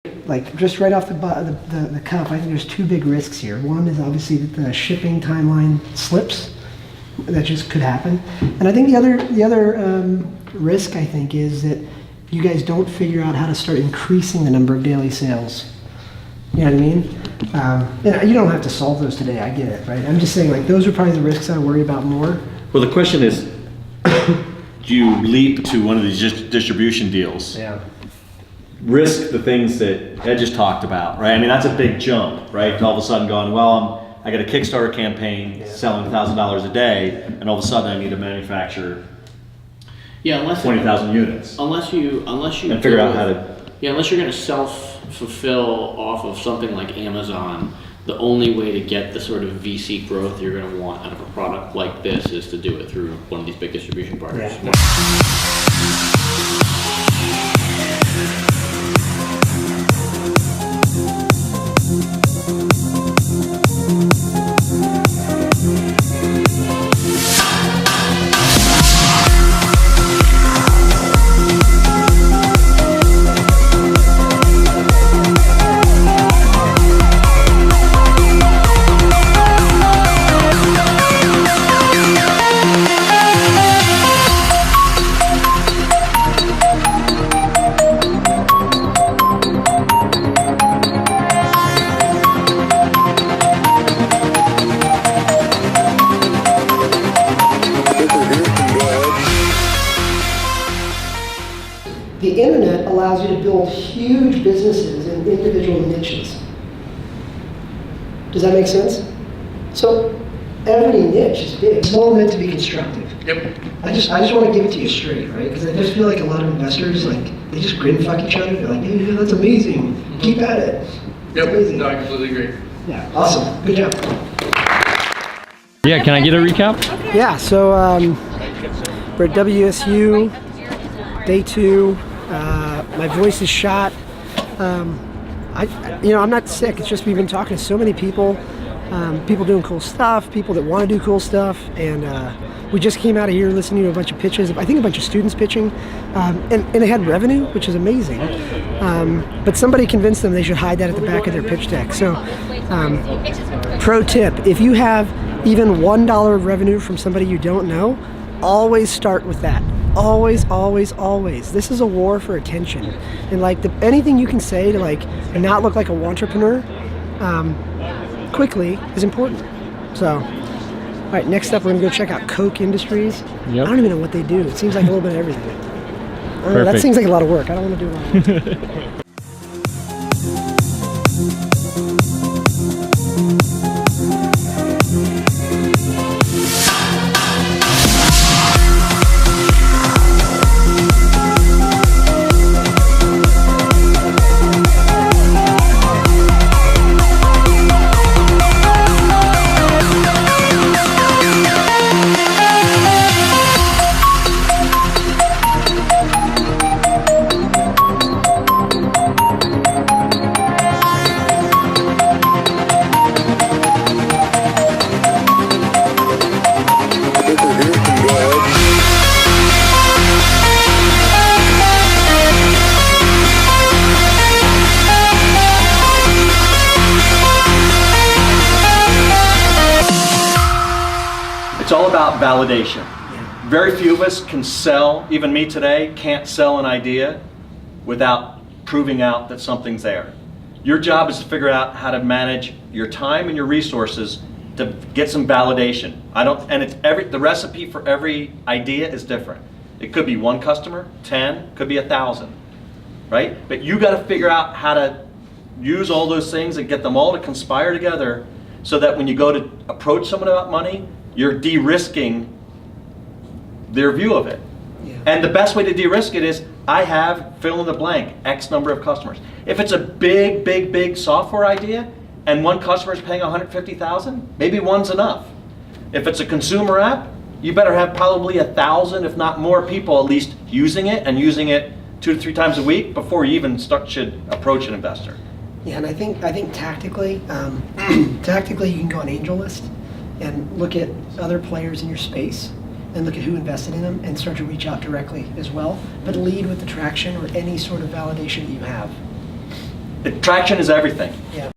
Like just right off the cuff, I think there's two big risks here. One is obviously that the shipping timeline slips. That just could happen. And I think the other risk, I think, is that you guys don't figure out how to start increasing the number of daily sales. You know what I mean? You don't have to solve those today, I get it, right? I'm just saying, like, those are probably the risks I worry about more. Well, the question is, do you leap to one of these distribution deals? Yeah. Risk the things that Ed just talked about, right? I mean, that's a big jump, right? All of a sudden going, well, I got a Kickstarter campaign selling $1,000 a day, and all of a sudden I need to manufacture 20,000 units. Unless you and figure out how to. Yeah, unless you're going to self-fulfill off of something like Amazon, the only way to get the sort of VC growth you're going to want out of a product like this is to do it through one of these big distribution partners. Yeah. The internet allows you to build huge businesses in individual niches. Does that make sense? So every niche is big. It's all meant to be constructive. Yep. I just want to give it to you straight, right? Because I just feel like a lot of investors, like, they just grin fuck each other. They're like, hey, that's amazing. Keep at it. Yep. Amazing. No, I completely agree. Yeah, awesome. Good job. Yeah, can I get a recap? Yeah, so we're at WSU, day 2. My voice is shot. I'm not sick. It's just we've been talking to so many people, people doing cool stuff, people that want to do cool stuff, and we just came out of here listening to a bunch of pitches. I think a bunch of students pitching, and they had revenue, which is amazing. But somebody convinced them they should hide that at the back of their pitch deck. So, pro tip: if you have even $1 of revenue from somebody you don't know, always start with that. Always, always, always. This is a war for attention, and like anything you can say to like not look like a entrepreneur quickly is important. So, all right, next up we're gonna go check out Koch Industries. Yep. I don't even know what they do. It seems like a little bit of everything. I don't know, that seems like a lot of work. I don't want to do a lot of work. It's all about validation. Very few of us can sell, even me today, can't sell an idea without proving out that something's there. Your job is to figure out how to manage your time and your resources to get some validation. The recipe for every idea is different. It could be one customer, 10, could be 1,000, right? But you got to figure out how to use all those things and get them all to conspire together so that when you go to approach someone about money, you're de-risking their view of it. Yeah. And the best way to de-risk it is, I have, fill in the blank, X number of customers. If it's a big, big, big software idea, and one customer is paying $150,000, maybe one's enough. If it's a consumer app, you better have probably 1,000, if not more people at least using it, and using it 2 to 3 times a week before you even should approach an investor. Yeah, and I think tactically, tactically you can go on AngelList and look at other players in your space and look at who invested in them and start to reach out directly as well. But lead with the traction or any sort of validation that you have. Traction is everything. Yeah.